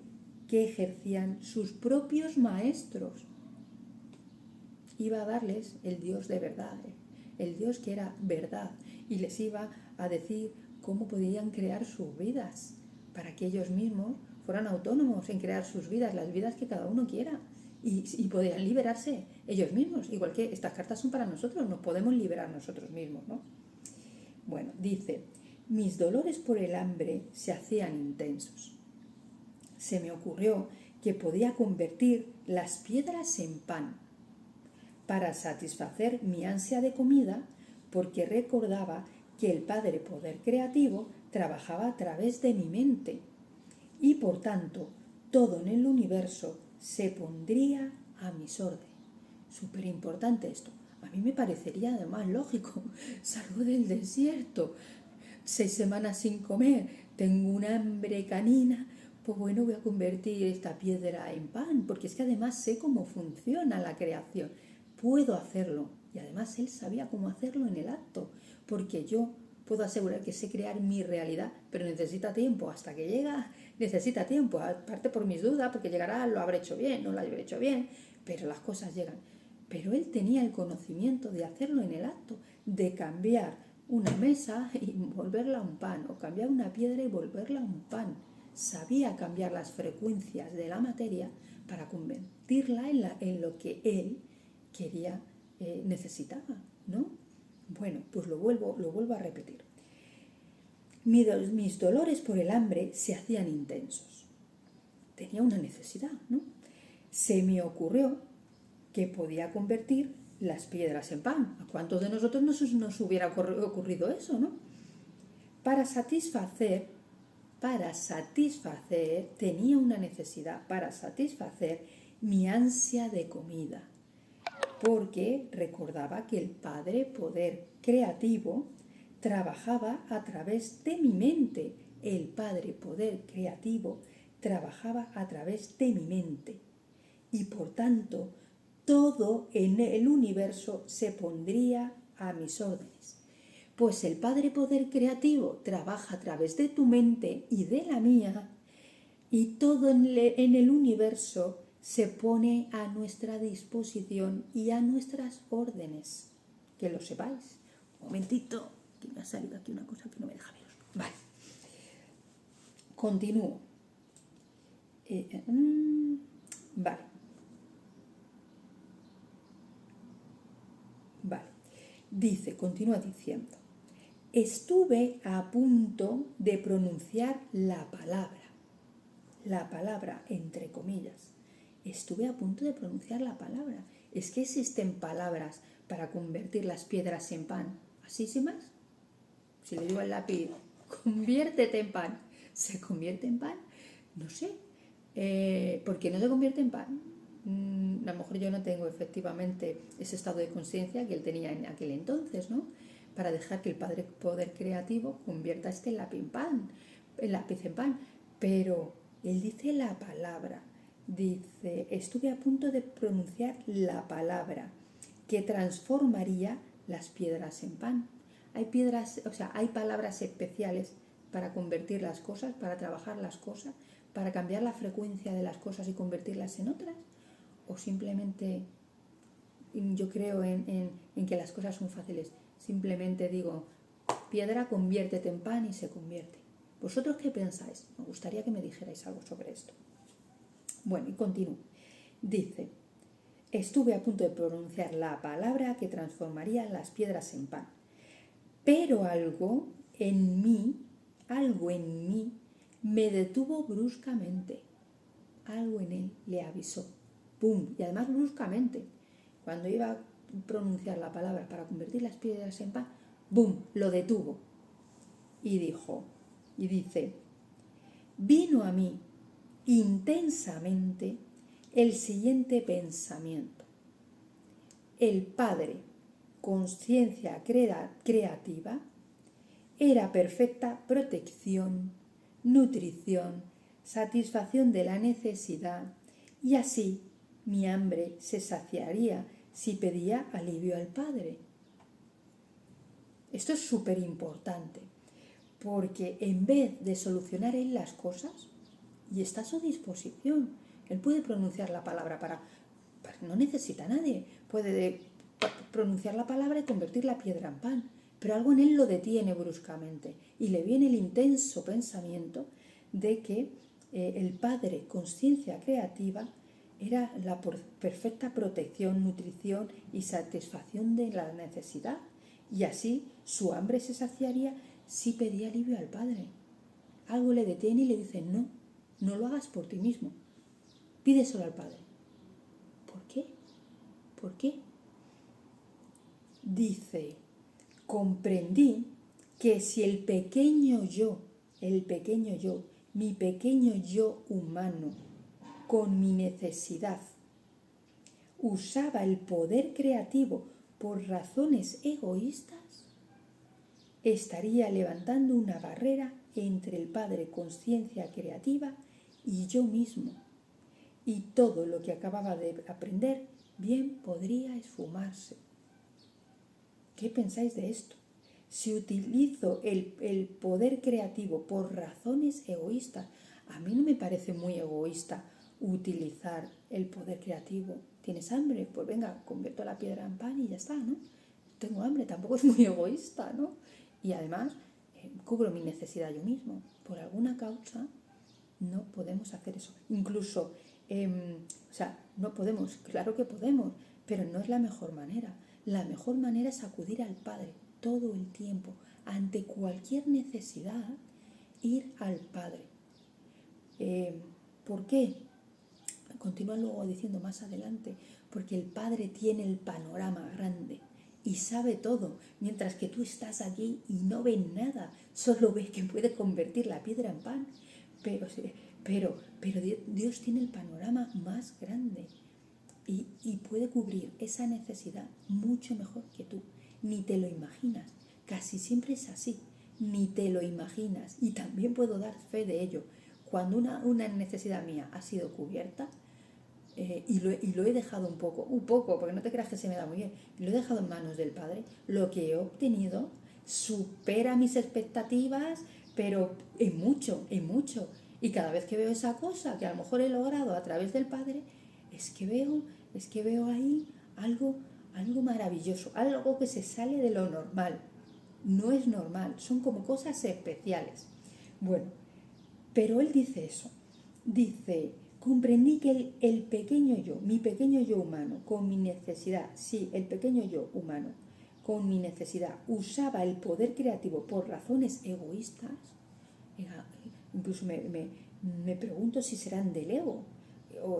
que ejercían sus propios maestros. Iba a darles el Dios de verdad, el Dios que era verdad, y les iba a decir cómo podían crear sus vidas, para que ellos mismos fueran autónomos en crear sus vidas, las vidas que cada uno quiera, y podían liberarse ellos mismos, igual que estas cartas son para nosotros, nos podemos liberar nosotros mismos, ¿no? Bueno, dice, mis dolores por el hambre se hacían intensos. Se me ocurrió que podía convertir las piedras en pan para satisfacer mi ansia de comida, porque recordaba que el Padre Poder Creativo trabajaba a través de mi mente y por tanto todo en el universo se pondría a mis órdenes. Súper importante esto. A mí me parecería además lógico. Salgo del desierto, 6 semanas sin comer, tengo un hambre canina, pues bueno, voy a convertir esta piedra en pan, porque es que además sé cómo funciona la creación. Puedo hacerlo. Y además él sabía cómo hacerlo en el acto, porque yo puedo asegurar que sé crear mi realidad, pero necesita tiempo. Hasta que llega, necesita tiempo. Aparte por mis dudas, porque llegará, lo habré hecho bien, no lo habré hecho bien, pero las cosas llegan. Pero él tenía el conocimiento de hacerlo en el acto, de cambiar una mesa y volverla a un pan, o cambiar una piedra y volverla a un pan. Sabía cambiar las frecuencias de la materia para convertirla en lo que él quería, necesitaba, ¿no? Bueno, pues lo vuelvo a repetir. Mis dolores por el hambre se hacían intensos. Tenía una necesidad, ¿no? Se me ocurrió que podía convertir las piedras en pan. ¿A cuántos de nosotros nos hubiera ocurrido eso, no? Para satisfacer, tenía una necesidad, para satisfacer mi ansia de comida, porque recordaba que el Padre Poder Creativo trabajaba a través de mi mente. El Padre Poder Creativo trabajaba a través de mi mente. Y por tanto, todo en el universo se pondría a mis órdenes. Pues el Padre Poder Creativo trabaja a través de tu mente y de la mía, y todo en el universo se pone a nuestra disposición y a nuestras órdenes. Que lo sepáis. Un momentito, que me ha salido aquí una cosa que no me deja ver. Vale. Continúo. Vale. Dice, continúa diciendo, estuve a punto de pronunciar la palabra entre comillas. Estuve a punto de pronunciar la palabra. Es que existen palabras para convertir las piedras en pan. ¿Así sin más? Si le digo al lápiz, conviértete en pan, ¿se convierte en pan? No sé. ¿Por qué no se convierte en pan? A lo mejor yo no tengo efectivamente ese estado de conciencia que él tenía en aquel entonces, ¿no? Para dejar que el Padre Poder Creativo convierta este lápiz en pan. Pero él dice la palabra. Dice, estuve a punto de pronunciar la palabra que transformaría las piedras en pan. Hay piedras, o sea, hay palabras especiales para convertir las cosas, para trabajar las cosas, para cambiar la frecuencia de las cosas y convertirlas en otras. O simplemente yo creo en que las cosas son fáciles. Simplemente digo, piedra, conviértete en pan y se convierte. ¿Vosotros qué pensáis? Me gustaría que me dijerais algo sobre esto. Bueno, y continúo. Dice, estuve a punto de pronunciar la palabra que transformaría las piedras en pan, pero algo en mí me detuvo bruscamente. Algo en él le avisó. ¡Pum! Y además bruscamente. Cuando iba a pronunciar la palabra para convertir las piedras en pan, ¡bum! Lo detuvo. Y dice, vino a mí intensamente el siguiente pensamiento. El Padre, conciencia creativa, era perfecta protección, nutrición, satisfacción de la necesidad, y así mi hambre se saciaría si pedía alivio al Padre. Esto es súper importante, porque en vez de solucionar él las cosas, y está a su disposición, él puede pronunciar la palabra no necesita a nadie, puede pronunciar la palabra y convertir la piedra en pan, pero algo en él lo detiene bruscamente y le viene el intenso pensamiento de que el Padre, conciencia creativa, era la perfecta protección, nutrición y satisfacción de la necesidad, y así su hambre se saciaría si pedía alivio al Padre. Algo le detiene y le dice, no, no lo hagas por ti mismo, pídeselo al Padre. ¿Por qué? ¿Por qué? Dice, comprendí que si el pequeño yo, mi pequeño yo humano, con mi necesidad, usaba el poder creativo por razones egoístas, estaría levantando una barrera entre el Padre conciencia creativa y yo mismo. Y todo lo que acababa de aprender bien podría esfumarse. ¿Qué pensáis de esto? Si utilizo el poder creativo por razones egoístas, a mí no me parece muy egoísta utilizar el poder creativo. ¿Tienes hambre? Pues venga, convierto la piedra en pan y ya está, ¿no? Tengo hambre, tampoco es muy egoísta, ¿no? Y además cubro mi necesidad yo mismo. Por alguna causa no podemos hacer eso. Incluso, no podemos, claro que podemos, pero no es la mejor manera. La mejor manera es acudir al Padre todo el tiempo. Ante cualquier necesidad, ir al Padre. ¿Por qué? Continúa luego diciendo más adelante, porque el Padre tiene el panorama grande y sabe todo, mientras que tú estás aquí y no ves nada, solo ves que puede convertir la piedra en pan. Pero Dios tiene el panorama más grande y puede cubrir esa necesidad mucho mejor que tú. Ni te lo imaginas. Casi siempre es así. Ni te lo imaginas. Y también puedo dar fe de ello. Cuando una necesidad mía ha sido cubierta, y lo he dejado un poco, porque no te creas que se me da muy bien, lo he dejado en manos del Padre, lo que he obtenido supera mis expectativas, pero en mucho. Y cada vez que veo esa cosa que a lo mejor he logrado a través del Padre, es que veo ahí algo maravilloso, algo que se sale de lo normal. No es normal, son como cosas especiales. Bueno, pero él dice eso. Dice, comprendí que el pequeño yo, mi pequeño yo humano, con mi necesidad, sí, el pequeño yo humano, con mi necesidad, usaba el poder creativo por razones egoístas. Incluso me pregunto si serán del ego, o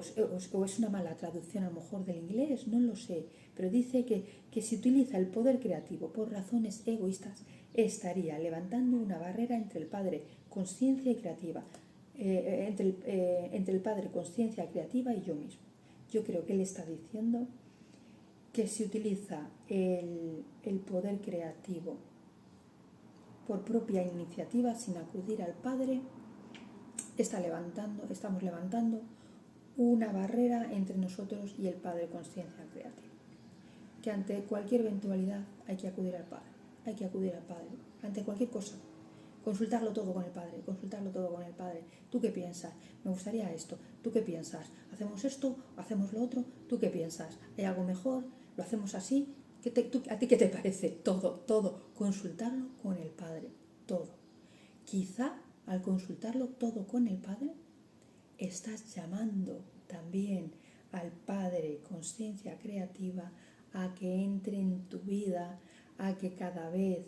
es una mala traducción a lo mejor del inglés, no lo sé, pero dice que si utiliza el poder creativo por razones egoístas, estaría levantando una barrera entre el Padre, conciencia y creativa, entre el Padre, conciencia creativa y yo mismo. Yo creo que él está diciendo que si utiliza el poder creativo por propia iniciativa, sin acudir al Padre, estamos levantando una barrera entre nosotros y el Padre conciencia creativa. Que ante cualquier eventualidad hay que acudir al Padre. Ante cualquier cosa. Consultarlo todo con el Padre. ¿Tú qué piensas? Me gustaría esto. ¿Tú qué piensas? ¿Hacemos esto? ¿Hacemos lo otro? ¿Tú qué piensas? ¿Hay algo mejor? ¿Lo hacemos así? ¿A ti qué te parece? Todo. Consultarlo con el Padre. Todo. Quizá al consultarlo todo con el Padre, estás llamando también al Padre conciencia creativa a que entre en tu vida, a que cada vez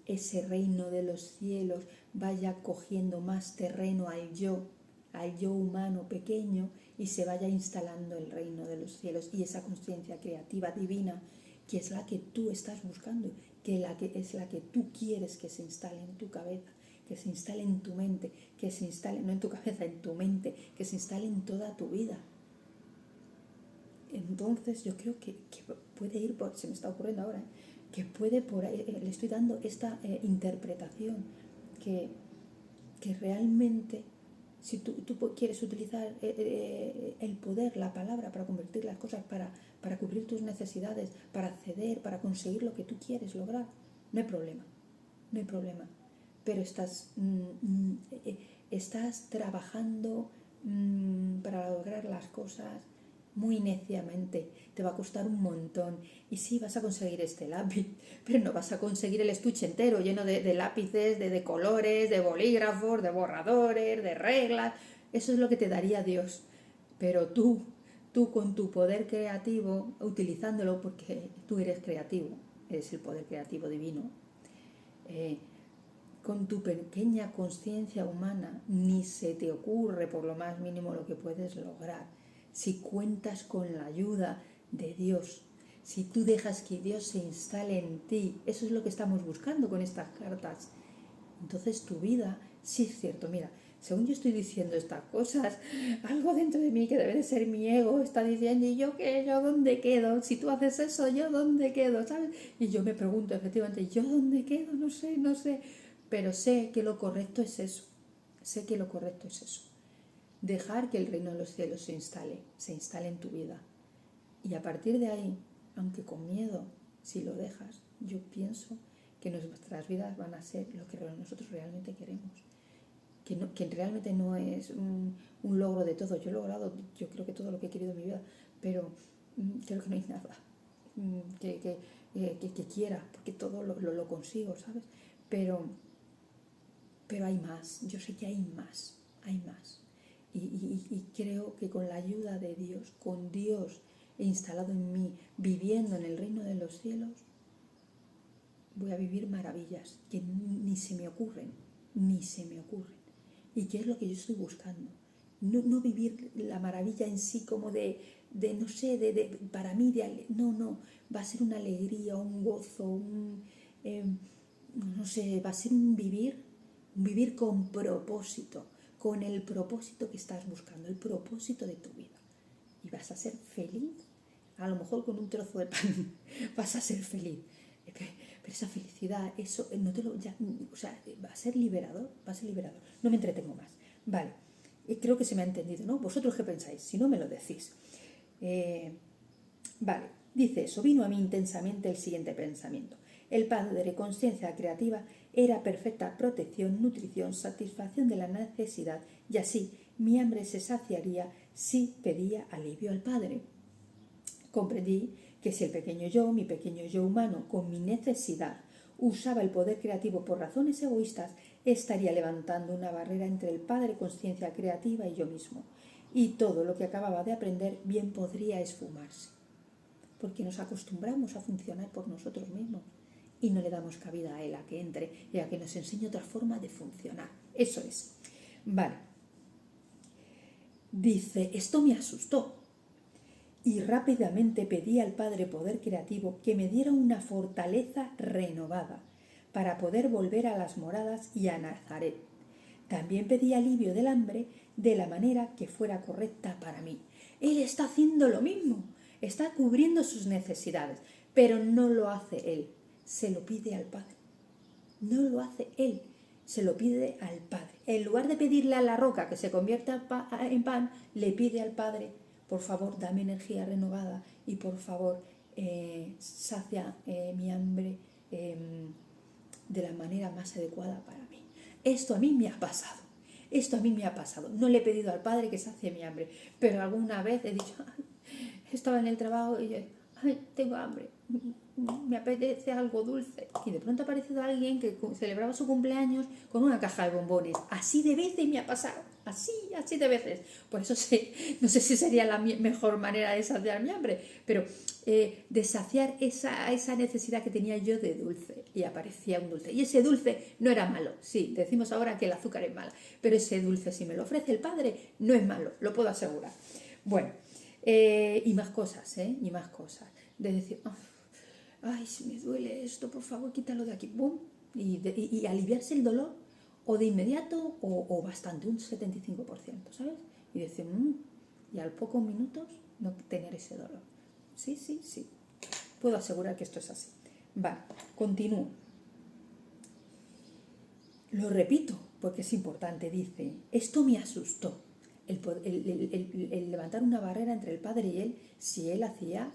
ese reino de los cielos vaya cogiendo más terreno al yo humano pequeño, y se vaya instalando el reino de los cielos y esa conciencia creativa divina, que es la que tú estás buscando, que es la que tú quieres que se instale en tu cabeza, que se instale en tu mente, que se instale, no en tu cabeza, en tu mente, que se instale en toda tu vida. Entonces yo creo que puede ir por, se me está ocurriendo ahora, que puede por ahí, le estoy dando esta interpretación, que realmente si tú quieres utilizar el poder, la palabra, para convertir las cosas, para cubrir tus necesidades, para acceder, para conseguir lo que tú quieres lograr, no hay problema, no hay problema. Pero estás trabajando para lograr las cosas muy neciamente, te va a costar un montón, y sí, vas a conseguir este lápiz, pero no vas a conseguir el estuche entero lleno de lápices, de colores, de bolígrafos, de borradores, de reglas. Eso es lo que te daría Dios, pero tú con tu poder creativo, utilizándolo, porque tú eres creativo, eres el poder creativo divino, con tu pequeña conciencia humana ni se te ocurre por lo más mínimo lo que puedes lograr. Si cuentas con la ayuda de Dios, si tú dejas que Dios se instale en ti, eso es lo que estamos buscando con estas cartas. Entonces tu vida, sí es cierto, mira, según yo estoy diciendo estas cosas, algo dentro de mí, que debe de ser mi ego, está diciendo, ¿y yo qué? ¿Yo dónde quedo? Si tú haces eso, ¿yo dónde quedo? ¿Sabes? Y yo me pregunto, efectivamente, ¿yo dónde quedo? No sé, pero sé que lo correcto es eso, dejar que el reino de los cielos se instale en tu vida, y a partir de ahí, aunque con miedo, si lo dejas, yo pienso que nuestras vidas van a ser lo que nosotros realmente queremos, que realmente no es un logro de todo. Yo he logrado, yo creo que todo lo que he querido en mi vida, pero creo que no hay nada que quiera, porque todo lo consigo, ¿sabes? Pero hay más, yo sé que hay más. Y creo que con la ayuda de Dios, con Dios instalado en mí, viviendo en el reino de los cielos, voy a vivir maravillas que ni se me ocurren. ¿Y qué es lo que yo estoy buscando? No vivir la maravilla en sí como no sé, para mí, no, va a ser una alegría, un gozo, no sé, va a ser un vivir con propósito, con el propósito que estás buscando, el propósito de tu vida. Y vas a ser feliz, a lo mejor con un trozo de pan, vas a ser feliz. Pero esa felicidad, eso no te lo, o sea, va a ser liberador. No me entretengo más. Vale, creo que se me ha entendido, ¿no? ¿Vosotros qué pensáis? Si no, me lo decís. Vale, dice eso, vino a mí intensamente el siguiente pensamiento. El Padre, conciencia creativa, era perfecta protección, nutrición, satisfacción de la necesidad, y así mi hambre se saciaría si pedía alivio al Padre. Comprendí que si el pequeño yo, mi pequeño yo humano, con mi necesidad, usaba el poder creativo por razones egoístas, estaría levantando una barrera entre el Padre conciencia creativa y yo mismo, y todo lo que acababa de aprender bien podría esfumarse, porque nos acostumbramos a funcionar por nosotros mismos y no le damos cabida a Él a que entre y a que nos enseñe otra forma de funcionar. Eso es. Vale. Dice, esto me asustó y rápidamente pedí al Padre Poder Creativo que me diera una fortaleza renovada para poder volver a las moradas y a Nazaret. También pedí alivio del hambre de la manera que fuera correcta para mí. Él está haciendo lo mismo, está cubriendo sus necesidades, pero no lo hace Él, se lo pide al Padre. No lo hace Él, se lo pide al Padre. En lugar de pedirle a la roca que se convierta en pan, le pide al Padre, por favor, dame energía renovada y por favor, sacia mi hambre de la manera más adecuada para mí. Esto a mí me ha pasado. No le he pedido al Padre que sacie mi hambre, pero alguna vez he dicho, estaba en el trabajo y yo, tengo hambre. me apetece algo dulce. Y de pronto ha aparecido alguien que celebraba su cumpleaños con una caja de bombones. Así de veces me ha pasado, así de veces. Por eso no sé si sería la mejor manera de saciar mi hambre, pero de saciar esa necesidad que tenía yo de dulce. Y aparecía un dulce. Y ese dulce no era malo. Sí, decimos ahora que el azúcar es mala, pero ese dulce, si me lo ofrece el padre, no es malo, lo puedo asegurar. Bueno, y más cosas, y más cosas. De decir, ay, si me duele esto, por favor, quítalo de aquí, ¡bum! Y aliviarse el dolor, o de inmediato, o bastante, un 75%, ¿sabes? Y decir, y al pocos minutos no tener ese dolor. Sí. Puedo asegurar que esto es así. Vale, continúo. Lo repito, porque es importante, dice, esto me asustó. El levantar una barrera entre el padre y él, si él hacía,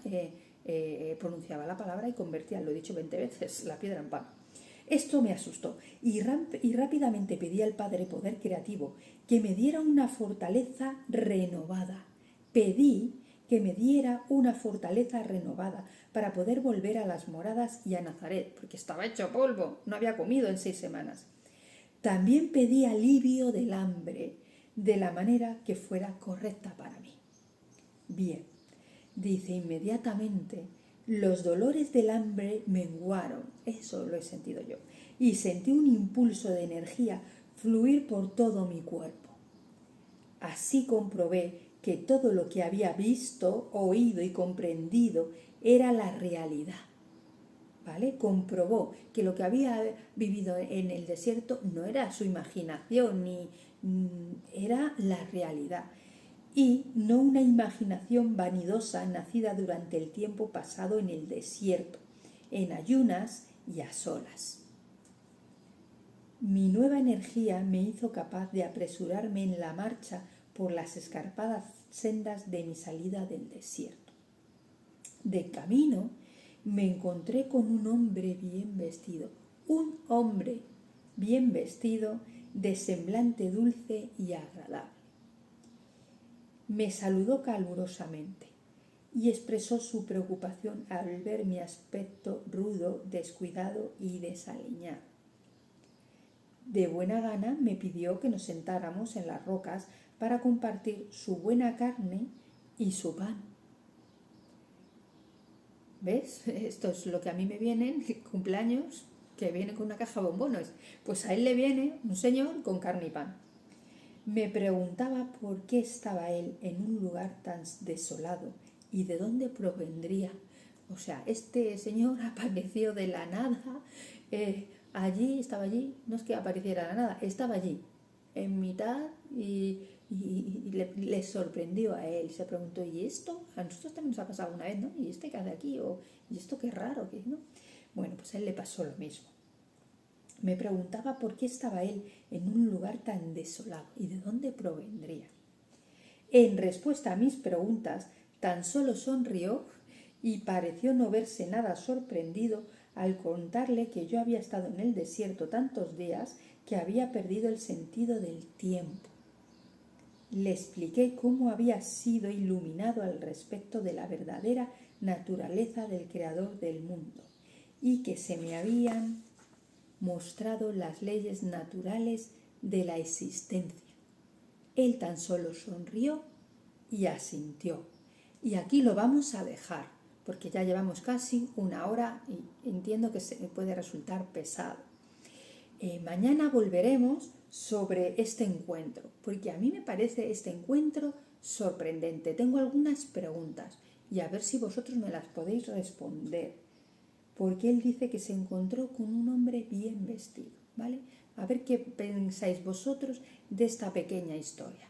pronunciaba la palabra y convertía, lo he dicho 20 veces, la piedra en pan. Esto me asustó y rápidamente pedí al Padre poder creativo que me diera una fortaleza renovada. Pedí que me diera una fortaleza renovada para poder volver a las moradas y a Nazaret, porque estaba hecho polvo, no había comido en 6 semanas. También pedí alivio del hambre, de la manera que fuera correcta para mí. Bien, dice inmediatamente, los dolores del hambre menguaron, eso lo he sentido yo, y sentí un impulso de energía fluir por todo mi cuerpo. Así comprobé que todo lo que había visto, oído y comprendido era la realidad. ¿Vale? Comprobó que lo que había vivido en el desierto no era su imaginación, ni era la realidad. Y no una imaginación vanidosa nacida durante el tiempo pasado en el desierto, en ayunas y a solas. Mi nueva energía me hizo capaz de apresurarme en la marcha por las escarpadas sendas de mi salida del desierto. De camino me encontré con un hombre bien vestido, de semblante dulce y agradable. Me saludó calurosamente y expresó su preocupación al ver mi aspecto rudo, descuidado y desaliñado. De buena gana me pidió que nos sentáramos en las rocas para compartir su buena carne y su pan. ¿Ves? Esto es lo que a mí me viene en cumpleaños, que viene con una caja de bombones. Pues a él le viene un señor con carne y pan. Me preguntaba por qué estaba él en un lugar tan desolado y de dónde provendría. O sea, este señor apareció de la nada, estaba allí, no es que apareciera de la nada, estaba allí, en mitad y le sorprendió a él. Se preguntó, ¿y esto? A nosotros también nos ha pasado una vez, ¿no? ¿Y este qué hace aquí? ¿Y esto qué raro? ¿Qué, no? Bueno, pues a él le pasó lo mismo. Me preguntaba por qué estaba él en un lugar tan desolado y de dónde provendría. En respuesta a mis preguntas, tan solo sonrió y pareció no verse nada sorprendido al contarle que yo había estado en el desierto tantos días que había perdido el sentido del tiempo. Le expliqué cómo había sido iluminado al respecto de la verdadera naturaleza del Creador del mundo y que se me habían mostrado las leyes naturales de la existencia. Él tan solo sonrió y asintió. Y aquí lo vamos a dejar, porque ya llevamos casi 1 hora y entiendo que se puede resultar pesado. Mañana volveremos sobre este encuentro, porque a mí me parece este encuentro sorprendente. Tengo algunas preguntas y a ver si vosotros me las podéis responder. Porque él dice que se encontró con un hombre bien vestido, ¿vale? A ver qué pensáis vosotros de esta pequeña historia.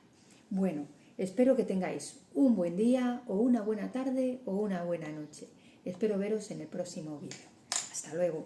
Bueno, espero que tengáis un buen día o una buena tarde o una buena noche. Espero veros en el próximo vídeo. Hasta luego.